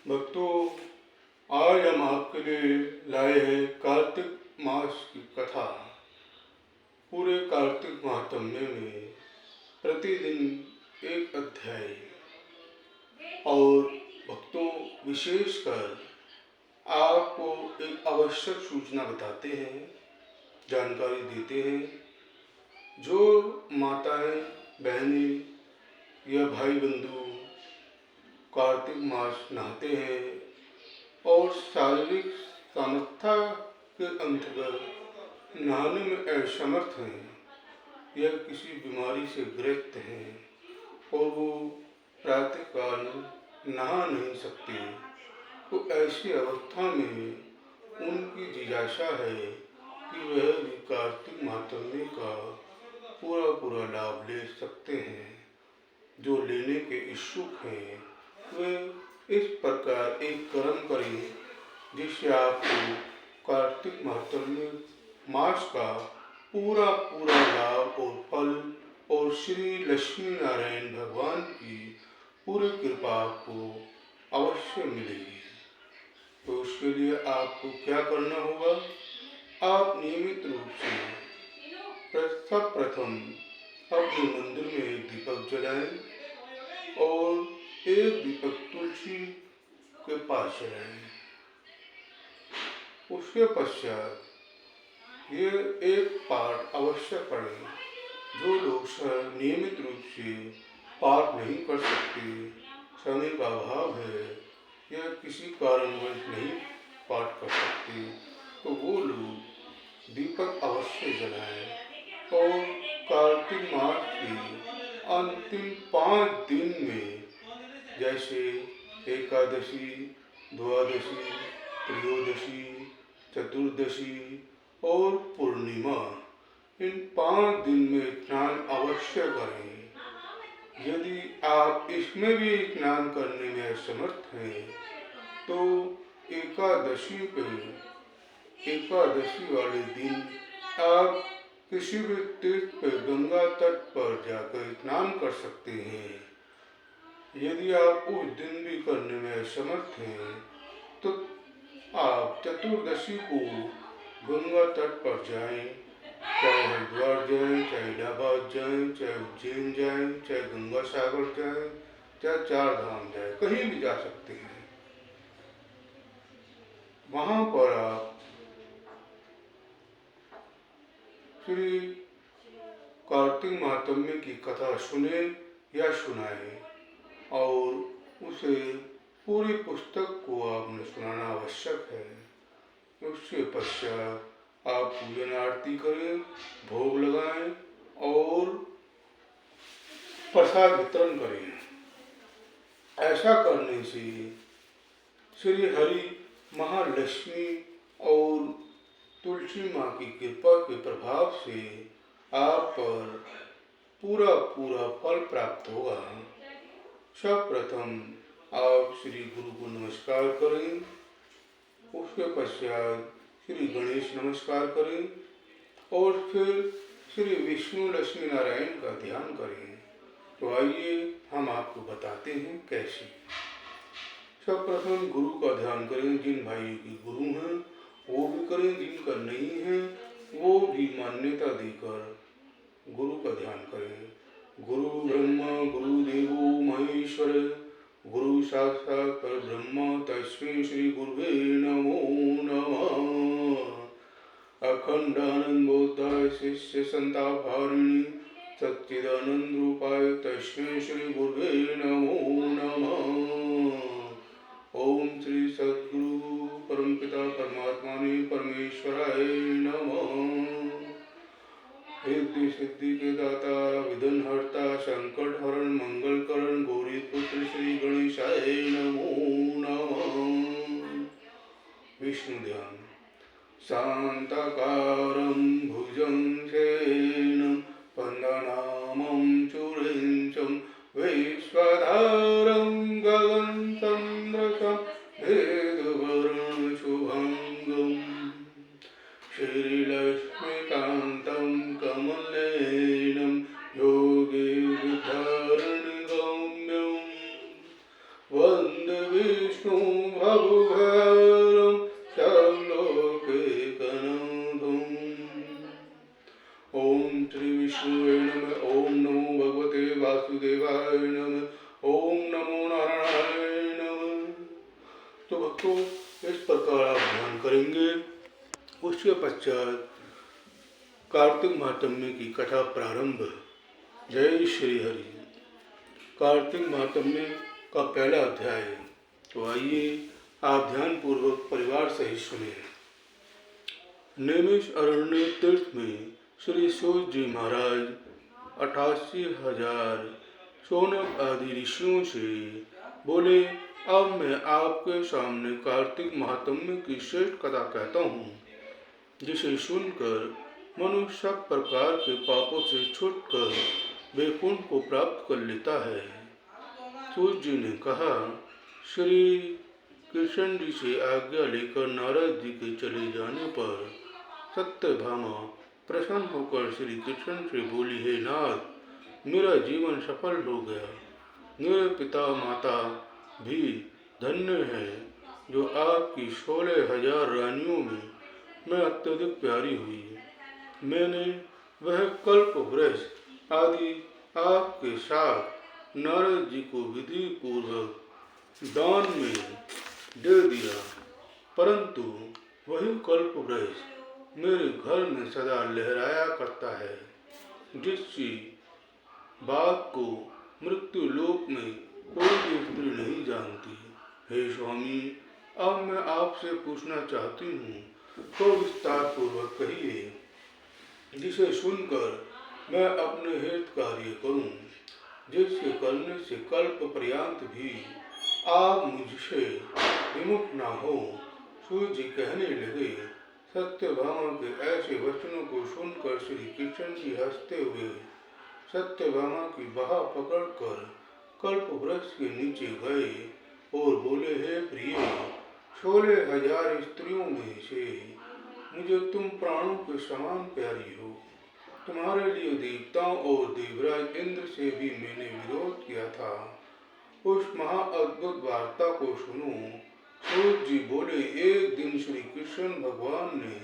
भक्तों, आज हम आपके लिए लाए हैं कार्तिक मास की कथा। पूरे कार्तिक माहात्म्य में प्रतिदिन एक अध्याय और भक्तों विशेषकर आपको एक आवश्यक सूचना बताते हैं, जानकारी देते हैं। जो माताएं, बहनें या भाई बंधु कार्तिक मास नहाते हैं और शारीरिक सामर्थ्य के अंतर्गत नहाने में असमर्थ हैं या किसी बीमारी से ग्रस्त हैं और वो प्रातःकाल नहा नहीं सकते, तो ऐसी अवस्था में उनकी जिज्ञासा है कि वह भी कार्तिक माहात्म्य का पूरा लाभ ले सकते हैं। जो लेने के इच्छुक हैं वे इस प्रकार एक कर्म करें जिससे आपको कार्तिक माहात्म्य मास का पूरा लाभ और फल और श्री लक्ष्मी नारायण भगवान की पूरी कृपा आपको अवश्य मिलेगी। तो उसके लिए आपको क्या करना होगा? आप नियमित रूप से सर्वप्रथम अपने मंदिर में एक दीपक जलाएं और एक दीपक तुलसी के पास जलाएं। उसके पश्चात ये एक पाठ अवश्य पढ़ें। जो लोग नियमित रूप से पाठ नहीं कर सकते, समय का अभाव है या किसी कारणवश नहीं पाठ कर सकते, तो वो लोग दीपक अवश्य जलाएं और कार्तिक मास के अंतिम 5 दिन में, जैसे एकादशी, द्वादशी, त्रयोदशी, चतुर्दशी और पूर्णिमा, इन 5 दिन में स्नान अवश्य करें। यदि आप इसमें भी स्नान करने में असमर्थ हैं तो एकादशी वाले दिन आप किसी भी तीर्थ पर, गंगा तट पर जाकर स्नान कर सकते हैं। यदि आप उस दिन भी करने में असमर्थ हैं तो आप चतुर्दशी को गंगा तट पर जाएं, चाहे हरिद्वार जाएं, चाहे इलाहाबाद जाएं, चाहे उज्जैन जाएं, चाहे गंगा सागर जाएं, चाहे 4 धाम जाएं, कहीं भी जा सकते हैं। वहां पर आप श्री कार्तिक माहात्म्य की कथा सुने या सुनाएं और उसे पूरी पुस्तक को आपने सुनाना आवश्यक है। उसके पश्चात आप पूजन आरती करें, भोग लगाएं और प्रसाद वितरण करें। ऐसा करने से श्री हरि, महालक्ष्मी और तुलसी माँ की कृपा के प्रभाव से आप पर पूरा फल प्राप्त होगा। सर्वप्रथम आप श्री गुरु को नमस्कार करें, उसके पश्चात श्री गणेश नमस्कार करें और फिर श्री विष्णु लक्ष्मी नारायण का ध्यान करें। तो आइए हम आपको बताते हैं कैसे। सर्वप्रथम गुरु का ध्यान करें। जिन भाइयों की गुरु हैं वो भी करें, जिनका नहीं है वो भी मान्यता देकर गुरु का ध्यान करें। गुरु ब्रह्मा गुरु देवो महेश्वर, गुरु साक्षात् परब्रह्म, तस्मै श्री गुरुवे नमो नमः। अखंडानंद बोधाय शिष्य संतापहारिणी सच्चिदानंद रूपाय, तस्मै श्री गुरुवे नमो नमः। ओम श्री सद्गुरु परमपिता परमात्माने परमेश्वराय नमः। सिद्धि सिद्धि के दाता, विघ्न हर्ता, संकट हरण, मंगल करण, गौरी पुत्र श्री गणेशाय नमो नमः। विष्णु ध्यान। शांताकारं भुजंगशयनं वन्दनामं चूड़ींचं, विश्वधारं गगनचन्द्रकं वेदवरुण शुभंगं, श्रीलक्ष्मीकान्तं कमलनयनं योगीन्द्रधारणगम्यं, स्कंद विष्णु भवभयं सर्वलोकैकनाथम्। ओम श्री विष्णुवे नमः। ओम नमो भगवते वासुदेवाय नमः। ओम नमो नारायणाय नमः। तो भक्तों, इस प्रकार आप ध्यान करेंगे। उसके पश्चात कार्तिक महात्म्य की कथा प्रारंभ। जय श्री हरि। कार्तिक महात्म्य का पहला अध्याय। तो आइए आप ध्यान पूर्वक परिवार सहित सुनिए। नैमिष अरण्य तीर्थ में श्री सूत जी महाराज 88,000 शौनक आदि ऋषियों से बोले, अब मैं आपके सामने कार्तिक महात्म्य की श्रेष्ठ कथा कहता हूँ, जिसे सुनकर मनुष्य सब प्रकार के पापों से छूटकर वैकुंठ को प्राप्त कर लेता है। सूत जी ने कहा, श्री कृष्ण जी से आज्ञा लेकर नारद जी के चले जाने पर सत्यभामा प्रसन्न होकर श्री कृष्ण से बोली, हे नाथ, मेरा जीवन सफल हो गया। मेरे पिता माता भी धन्य है, जो आपकी 16,000 रानियों में मैं अत्यधिक प्यारी हुई। मैंने वह कल्प वृक्ष आदि आपके साथ नारद जी को विधि पूर्वक दान में दे दिया, परंतु वही कल्प वृक्ष मेरे घर में सदा लहराया करता है, जिसकी बात को मृत्यु लोक में कोई भी स्त्री नहीं जानती। हे स्वामी, अब मैं आपसे पूछना चाहती हूँ, तो विस्तार पूर्वक कहिए, जिसे सुनकर मैं अपने हित कार्य करूं, जिसके करने से कल्प पर्यंत भी आप मुझसे विमुख न हो। सूत जी कहने लगे, सत्यभामा के ऐसे वचनों को सुनकर श्री कृष्ण जी हंसते हुए सत्यभामा की बाह पकड़कर कल्प वृक्ष के नीचे गए और बोले, हे प्रिय, 16,000 स्त्रियों में से मुझे तुम प्राणों के समान प्यारी हो। तुम्हारे लिए देवताओं और देवराज इंद्र से भी मैंने विरोध किया था। उस महा अद्भुत वार्ता को सुनो। सूत जी बोले, एक दिन श्री कृष्ण भगवान ने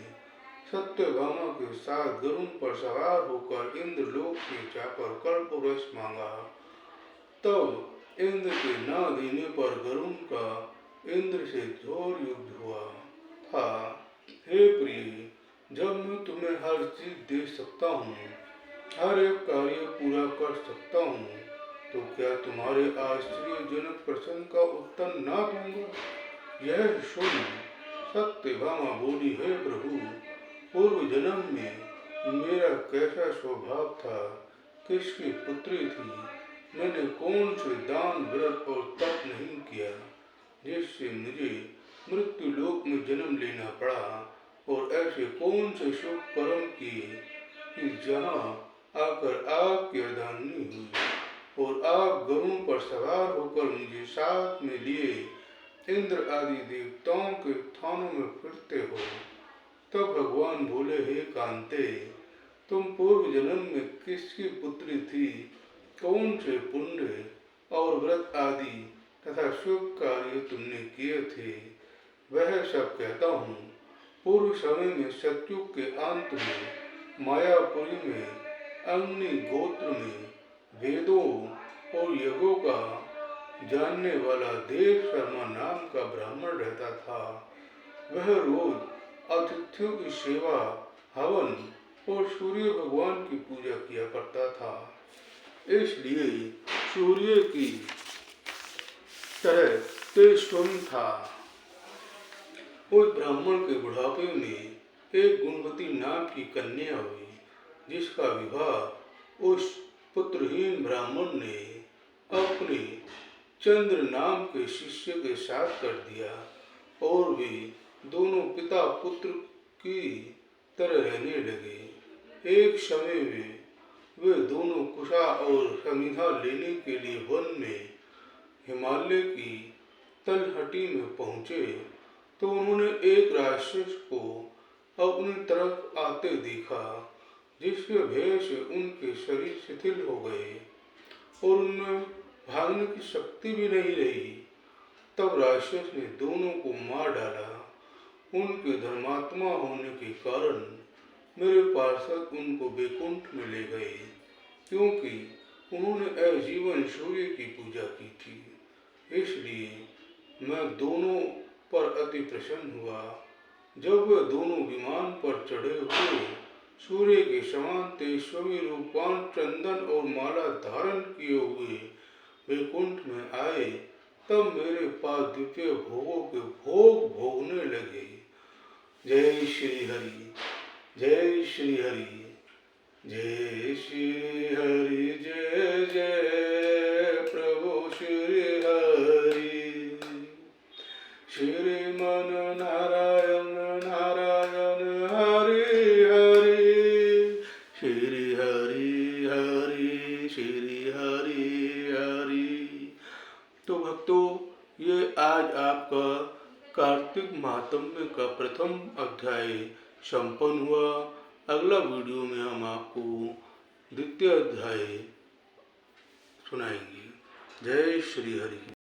सत्यभामा के साथ गरुड़ पर सवार होकर इंद्र लोक से जाकर कल्प वृक्ष मांगा। तब इंद्र के न देने पर गरुड़ का इंद्र से घोर युद्ध हुआ था। हे प्रिय, जब मैं तुम्हें हर चीज दे सकता हूँ, हर एक कार्य पूरा कर सकता हूँ, तो क्या तुम्हारे आश्चर्यजनक प्रश्न का उत्तर न दूंगा? यह सुन सत्यभामा बोली, हे प्रभु, पूर्व जन्म में मेरा कैसा स्वभाव था, किसकी पुत्री थी, मैंने कौन से दान व्रत और तप नहीं किया, जिससे मुझे मृत्यु लोक में जन्म लेना पड़ा, और ऐसे कौन से शुभ कर्म किए कि जहाँ आकर आपकी अर्धांगिनी हुई और आप गरुड़ पर सवार होकर मुझे साथ में लिए इंद्र आदि देवताओं के थानों में फिरते हो। तब भगवान बोले, हे कांते, तुम पूर्व जन्म में किसकी पुत्री थी, कौन से पुण्य और व्रत आदि तथा शुभ कार्य तुमने किए थे, वह सब कहता हूँ। पूर्व समय में सतयुग के अंत में मायापुरी में अग्नि गोत्र में वेदों और यज्ञों का जानने वाला देव शर्मा नाम का ब्राह्मण रहता था। वह रोज अतिथियों की सेवा, हवन और सूर्य भगवान की पूजा किया करता था। इसलिए सूर्य की तरह तेज स्वयं था। उस ब्राह्मण के बुढ़ापे में एक गुणवती नाम की कन्या हुई, जिसका विवाह उस पुत्रहीन ब्राह्मण ने अपने चंद्र नाम के शिष्य के साथ कर दिया, और वे दोनों पिता पुत्र की तरह रहने लगे। एक समय में वे दोनों कुशा और समिधा लेने के लिए वन में हिमालय की तलहटी में पहुँचे, तो उन्होंने एक राक्षस को अपनी तरफ आते देखा, जिसके भय से उनके शरीर शिथिल हो गए और उनमें भागने की शक्ति भी नहीं रही। तब राक्षस ने दोनों को मार डाला। उनके धर्मात्मा होने के कारण मेरे पार्षद उनको वैकुंठ में ले गए, क्योंकि उन्होंने आजीवन सूर्य की पूजा की थी। इसलिए मैं दोनों पर अति प्रसन्न हुआ। जब वे दोनों विमान पर चढ़े हुए सूर्य के समान तेजस्वी रूपवान चंदन और माला धारण किए हुए वैकुंठ में आए, तब मेरे पास द्वितीय भोगों के भोग भोगने लगे। जय श्री हरि, जय श्री हरि, जय श्री हरि, जय जय प्रभु श्री हरि। श्रीमन नारायण नारायण हरि हरि, श्री हरि हरि, श्री हरि हरि। तो भक्तों, ये आज आपका कार्तिक महात्म्य का प्रथम अध्याय संपन्न हुआ। अगला वीडियो में हम आपको द्वितीय अध्याय सुनाएंगे। जय श्री हरि।